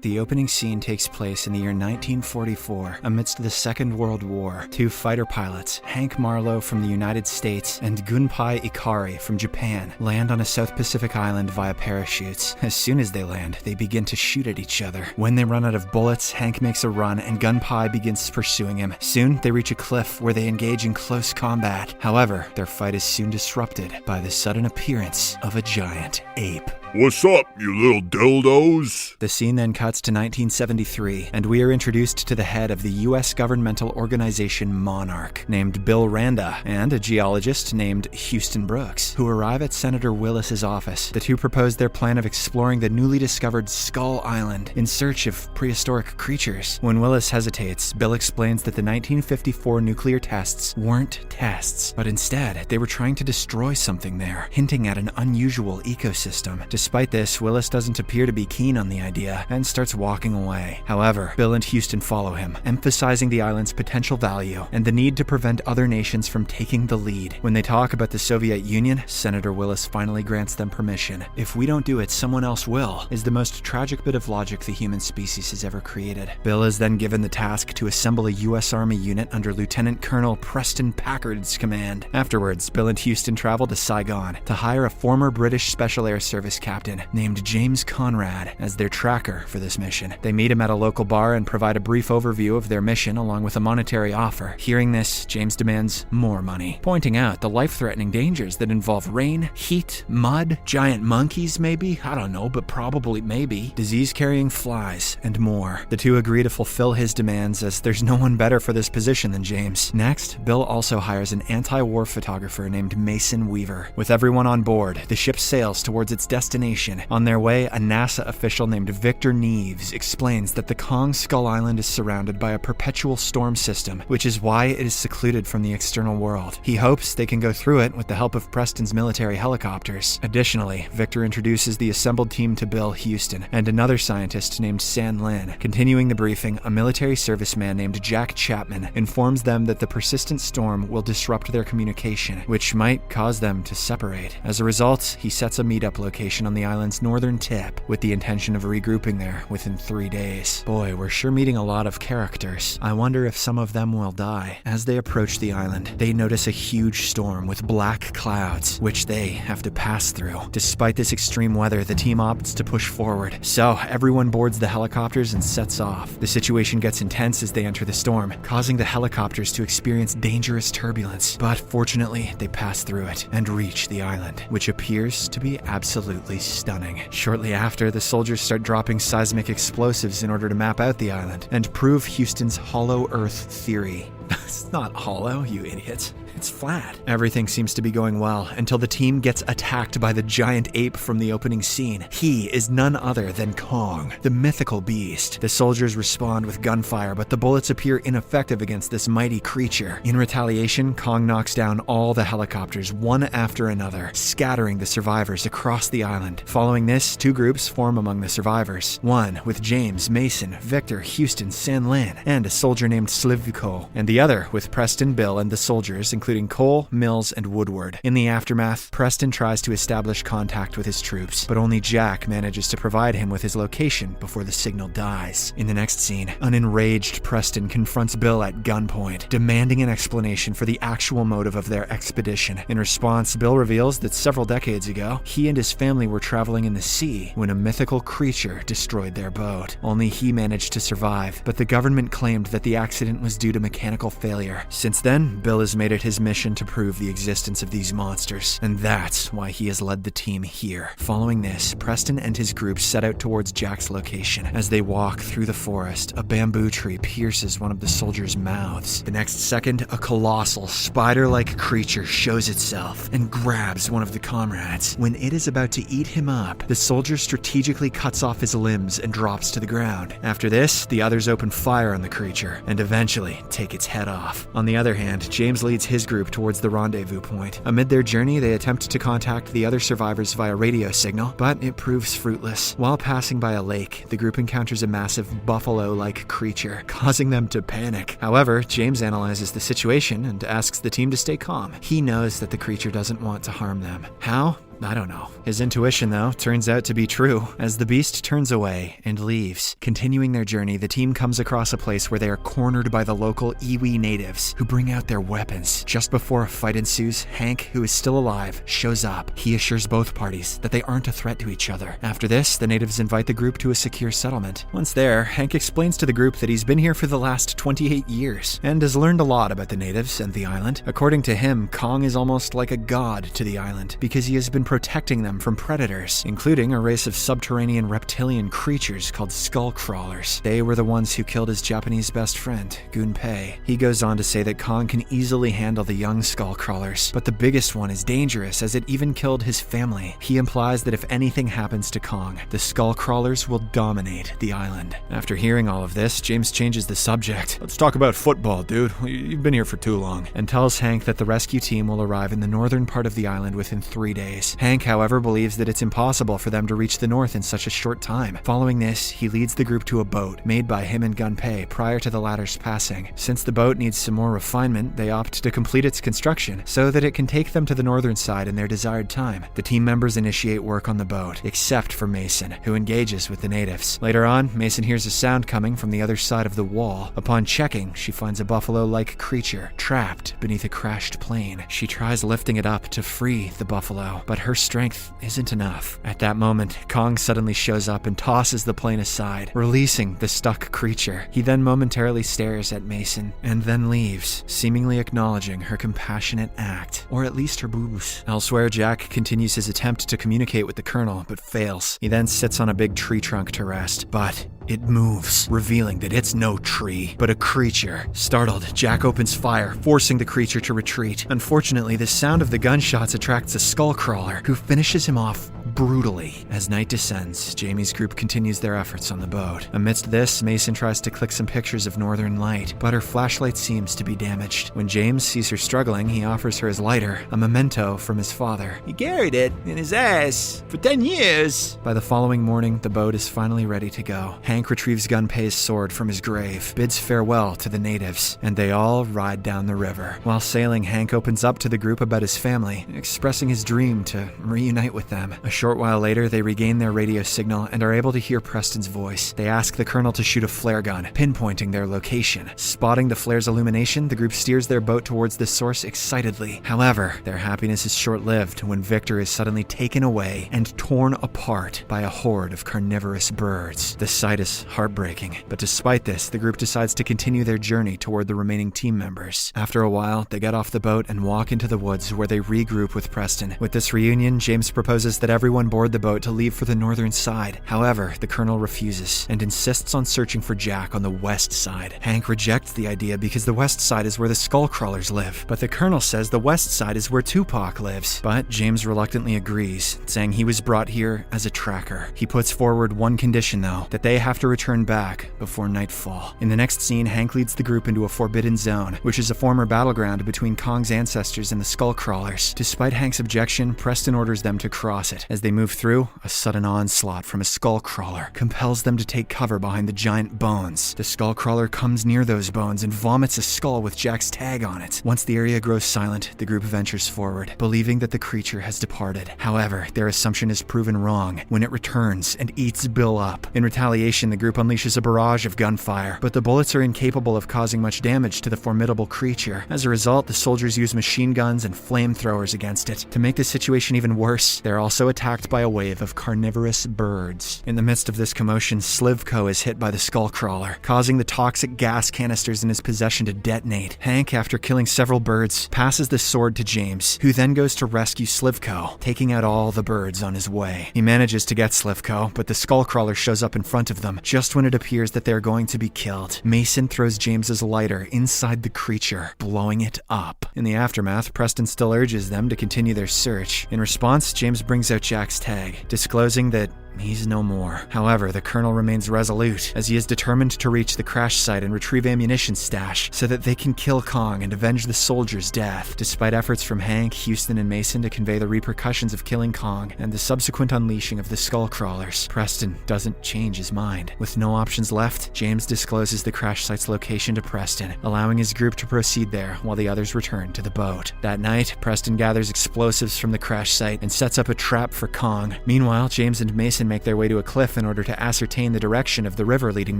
The opening scene takes place in the year 1944 amidst the Second World War. Two fighter pilots, Hank Marlowe from the United States and Gunpei Ikari from Japan, land on a South Pacific island via parachutes. As soon as they land, they begin to shoot at each other. When they run out of bullets, Hank makes a run and Gunpei begins pursuing him. Soon, they reach a cliff where they engage in close combat. However, their fight is soon disrupted by the sudden appearance of a giant ape. What's up, you little dildos? The scene then cuts to 1973, and we are introduced to the head of the U.S. governmental organization Monarch, named Bill Randa, and a geologist named Houston Brooks, who arrive at Senator Willis's office. The two propose their plan of exploring the newly discovered Skull Island in search of prehistoric creatures. When Willis hesitates, Bill explains that the 1954 nuclear tests weren't tests, but instead they were trying to destroy something there, hinting at an unusual ecosystem. Despite this, Willis doesn't appear to be keen on the idea and starts walking away. However, Bill and Houston follow him, emphasizing the island's potential value and the need to prevent other nations from taking the lead. When they talk about the Soviet Union, Senator Willis finally grants them permission. "If we don't do it, someone else will," is the most tragic bit of logic the human species has ever created. Bill is then given the task to assemble a U.S. Army unit under Lieutenant Colonel Preston Packard's command. Afterwards, Bill and Houston travel to Saigon to hire a former British Special Air Service captain named James Conrad as their tracker for this mission. They meet him at a local bar and provide a brief overview of their mission along with a monetary offer. Hearing this, James demands more money, pointing out the life-threatening dangers that involve rain, heat, mud, giant monkeys maybe, I don't know, but probably maybe, disease-carrying flies, and more. The two agree to fulfill his demands as there's no one better for this position than James. Next, Bill also hires an anti-war photographer named Mason Weaver. With everyone on board, the ship sails towards its destination. On their way, a NASA official named Victor Neves explains that the Kong Skull Island is surrounded by a perpetual storm system, which is why it is secluded from the external world. He hopes they can go through it with the help of Preston's military helicopters. Additionally, Victor introduces the assembled team to Bill, Houston, and another scientist named San Lin. Continuing the briefing, a military serviceman named Jack Chapman informs them that the persistent storm will disrupt their communication, which might cause them to separate. As a result, he sets a meetup location on the island's northern tip with the intention of regrouping there within 3 days. Boy, we're sure meeting a lot of characters. I wonder if some of them will die. As they approach the island, they notice a huge storm with black clouds, which they have to pass through. Despite this extreme weather, the team opts to push forward. So everyone boards the helicopters and sets off. The situation gets intense as they enter the storm, causing the helicopters to experience dangerous turbulence. But fortunately, they pass through it and reach the island, which appears to be absolutely stunning. Shortly after, the soldiers start dropping seismic explosives in order to map out the island and prove Houston's hollow Earth theory. It's not hollow, you idiots. It's flat. Everything seems to be going well until the team gets attacked by the giant ape from the opening scene. He is none other than Kong, the mythical beast. The soldiers respond with gunfire, but the bullets appear ineffective against this mighty creature. In retaliation, Kong knocks down all the helicopters one after another, scattering the survivors across the island. Following this, two groups form among the survivors. One with James, Mason, Victor, Houston, San Lin, and a soldier named Slivko, and the other with Preston, Bill, and the soldiers, including Cole, Mills, and Woodward. In the aftermath, Preston tries to establish contact with his troops, but only Jack manages to provide him with his location before the signal dies. In the next scene, an enraged Preston confronts Bill at gunpoint, demanding an explanation for the actual motive of their expedition. In response, Bill reveals that several decades ago, he and his family were traveling in the sea when a mythical creature destroyed their boat. Only he managed to survive, but the government claimed that the accident was due to mechanical failure. Since then, Bill has made it his mission to prove the existence of these monsters, and that's why he has led the team here. Following this, Preston and his group set out towards Jack's location. As they walk through the forest, a bamboo tree pierces one of the soldiers' mouths. The next second, a colossal, spider-like creature shows itself and grabs one of the comrades. When it is about to eat him up, the soldier strategically cuts off his limbs and drops to the ground. After this, the others open fire on the creature and eventually take its head off. On the other hand, James leads his group towards the rendezvous point. Amid their journey, they attempt to contact the other survivors via radio signal, but it proves fruitless. While passing by a lake, the group encounters a massive buffalo-like creature, causing them to panic. However, James analyzes the situation and asks the team to stay calm. He knows that the creature doesn't want to harm them. How? I don't know. His intuition, though, turns out to be true. As the beast turns away and leaves, continuing their journey, the team comes across a place where they are cornered by the local Iwi natives, who bring out their weapons. Just before a fight ensues, Hank, who is still alive, shows up. He assures both parties that they aren't a threat to each other. After this, the natives invite the group to a secure settlement. Once there, Hank explains to the group that he's been here for the last 28 years and has learned a lot about the natives and the island. According to him, Kong is almost like a god to the island because he has been protecting them from predators, including a race of subterranean reptilian creatures called skull crawlers. They were the ones who killed his Japanese best friend, Gunpei. He goes on to say that Kong can easily handle the young skull crawlers, but the biggest one is dangerous as it even killed his family. He implies that if anything happens to Kong, the skull crawlers will dominate the island. After hearing all of this, James changes the subject. Let's talk about football, dude. You've been here for too long. And tells Hank that the rescue team will arrive in the northern part of the island within 3 days. Hank, however, believes that it's impossible for them to reach the north in such a short time. Following this, he leads the group to a boat made by him and Gunpei prior to the latter's passing. Since the boat needs some more refinement, they opt to complete its construction so that it can take them to the northern side in their desired time. The team members initiate work on the boat, except for Mason, who engages with the natives. Later on, Mason hears a sound coming from the other side of the wall. Upon checking, she finds a buffalo-like creature trapped beneath a crashed plane. She tries lifting it up to free the buffalo, but her strength isn't enough. At that moment, Kong suddenly shows up and tosses the plane aside, releasing the stuck creature. He then momentarily stares at Mason and then leaves, seemingly acknowledging her compassionate act, or at least her boobs. Elsewhere, Jack continues his attempt to communicate with the Colonel, but fails. He then sits on a big tree trunk to rest, but it moves, revealing that it's no tree, but a creature. Startled, Jack opens fire, forcing the creature to retreat. Unfortunately, the sound of the gunshots attracts a skull crawler, who finishes him off brutally. As night descends, Jamie's group continues their efforts on the boat. Amidst this, Mason tries to click some pictures of northern light, but her flashlight seems to be damaged. When James sees her struggling, he offers her his lighter, a memento from his father. He carried it in his ass for 10 years. By the following morning, the boat is finally ready to go. Hank retrieves Gunpei's sword from his grave, bids farewell to the natives, and they all ride down the river. While sailing, Hank opens up to the group about his family, expressing his dream to reunite with them. A short while later, they regain their radio signal and are able to hear Preston's voice. They ask the Colonel to shoot a flare gun, pinpointing their location. Spotting the flare's illumination, the group steers their boat towards the source excitedly. However, their happiness is short-lived when Victor is suddenly taken away and torn apart by a horde of carnivorous birds. The sight is heartbreaking, but despite this, the group decides to continue their journey toward the remaining team members. After a while, they get off the boat and walk into the woods where they regroup with Preston. With this reunion, James proposes that everyone board the boat to leave for the northern side. However, the Colonel refuses and insists on searching for Jack on the west side. Hank rejects the idea because the west side is where the skull crawlers live, but the Colonel says the west side is where Tupac lives. But James reluctantly agrees, saying he was brought here as a tracker. He puts forward one condition though, that they have to return back before nightfall. In the next scene, Hank leads the group into a forbidden zone, which is a former battleground between Kong's ancestors and the skull crawlers. Despite Hank's objection, Preston orders them to cross it. As they move through, a sudden onslaught from a skull crawler compels them to take cover behind the giant bones. The skull crawler comes near those bones and vomits a skull with Jack's tag on it. Once the area grows silent, the group ventures forward, believing that the creature has departed. However, their assumption is proven wrong when it returns and eats Bill up. In retaliation, the group unleashes a barrage of gunfire, but the bullets are incapable of causing much damage to the formidable creature. As a result, the soldiers use machine guns and flamethrowers against it. To make the situation even worse, they're also attacked by a wave of carnivorous birds. In the midst of this commotion, Slivko is hit by the skull crawler, causing the toxic gas canisters in his possession to detonate. Hank, after killing several birds, passes the sword to James, who then goes to rescue Slivko, taking out all the birds on his way. He manages to get Slivko, but the skull crawler shows up in front of them just when it appears that they're going to be killed. Mason throws James's lighter inside the creature, blowing it up. In the aftermath, Preston still urges them to continue their search. In response, James brings out Jack's tag, disclosing that he's no more. However, the Colonel remains resolute, as he is determined to reach the crash site and retrieve ammunition stash so that they can kill Kong and avenge the soldier's death. Despite efforts from Hank, Houston, and Mason to convey the repercussions of killing Kong and the subsequent unleashing of the skull crawlers, Preston doesn't change his mind. With no options left, James discloses the crash site's location to Preston, allowing his group to proceed there while the others return to the boat. That night, Preston gathers explosives from the crash site and sets up a trap for Kong. Meanwhile, James and Mason make their way to a cliff in order to ascertain the direction of the river leading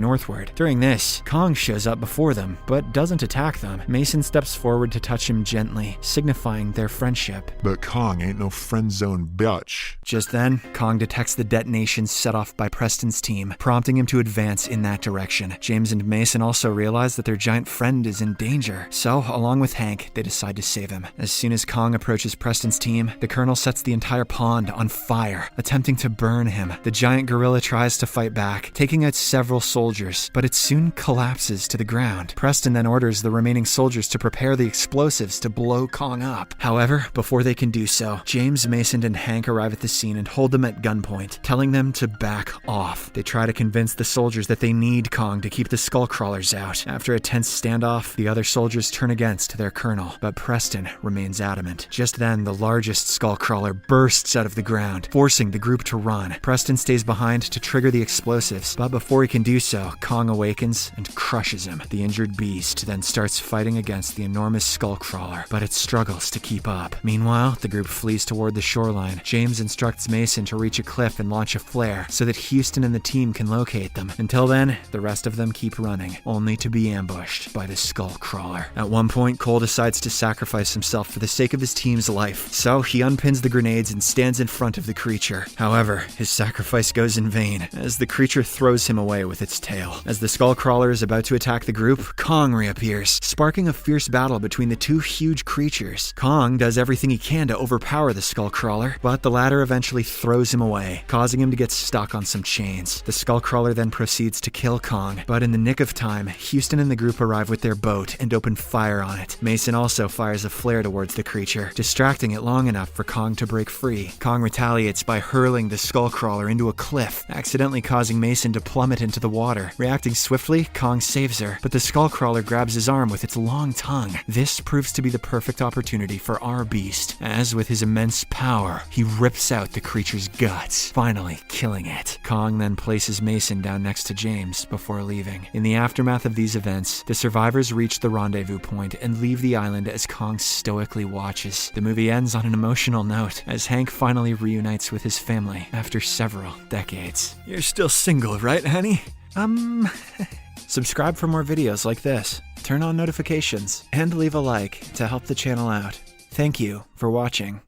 northward. During this, Kong shows up before them, but doesn't attack them. Mason steps forward to touch him gently, signifying their friendship. But Kong ain't no friend zone bitch. Just then, Kong detects the detonation set off by Preston's team, prompting him to advance in that direction. James and Mason also realize that their giant friend is in danger, so along with Hank, they decide to save him. As soon as Kong approaches Preston's team, the Colonel sets the entire pond on fire, attempting to burn him. The giant gorilla tries to fight back, taking out several soldiers, but it soon collapses to the ground. Preston then orders the remaining soldiers to prepare the explosives to blow Kong up. However, before they can do so, James, Mason, and Hank arrive at the scene and hold them at gunpoint, telling them to back off. They try to convince the soldiers that they need Kong to keep the skull crawlers out. After a tense standoff, the other soldiers turn against their colonel, but Preston remains adamant. Just then, the largest skull crawler bursts out of the ground, forcing the group to run. Preston stays behind to trigger the explosives, but before he can do so, Kong awakens and crushes him. The injured beast then starts fighting against the enormous skull crawler, but it struggles to keep up. Meanwhile, the group flees toward the shoreline. James instructs Mason to reach a cliff and launch a flare so that Houston and the team can locate them. Until then, the rest of them keep running, only to be ambushed by the skull crawler. At one point, Cole decides to sacrifice himself for the sake of his team's life, so he unpins the grenades and stands in front of the creature. However, his sacrifice goes in vain, as the creature throws him away with its tail. As the skull crawler is about to attack the group, Kong reappears, sparking a fierce battle between the two huge creatures. Kong does everything he can to overpower the skull crawler, but the latter eventually throws him away, causing him to get stuck on some chains. The skull crawler then proceeds to kill Kong, but in the nick of time, Houston and the group arrive with their boat and open fire on it. Mason also fires a flare towards the creature, distracting it long enough for Kong to break free. Kong retaliates by hurling the skull crawler into a cliff, accidentally causing Mason to plummet into the water. Reacting swiftly, Kong saves her, but the skull crawler grabs his arm with its long tongue. This proves to be the perfect opportunity for our beast, as with his immense power, he rips out the creature's guts, finally killing it. Kong then places Mason down next to James before leaving. In the aftermath of these events, the survivors reach the rendezvous point and leave the island as Kong stoically watches. The movie ends on an emotional note, as Hank finally reunites with his family after several decades. You're still single, right, honey? Subscribe for more videos like this, turn on notifications, and leave a like to help the channel out. Thank you for watching.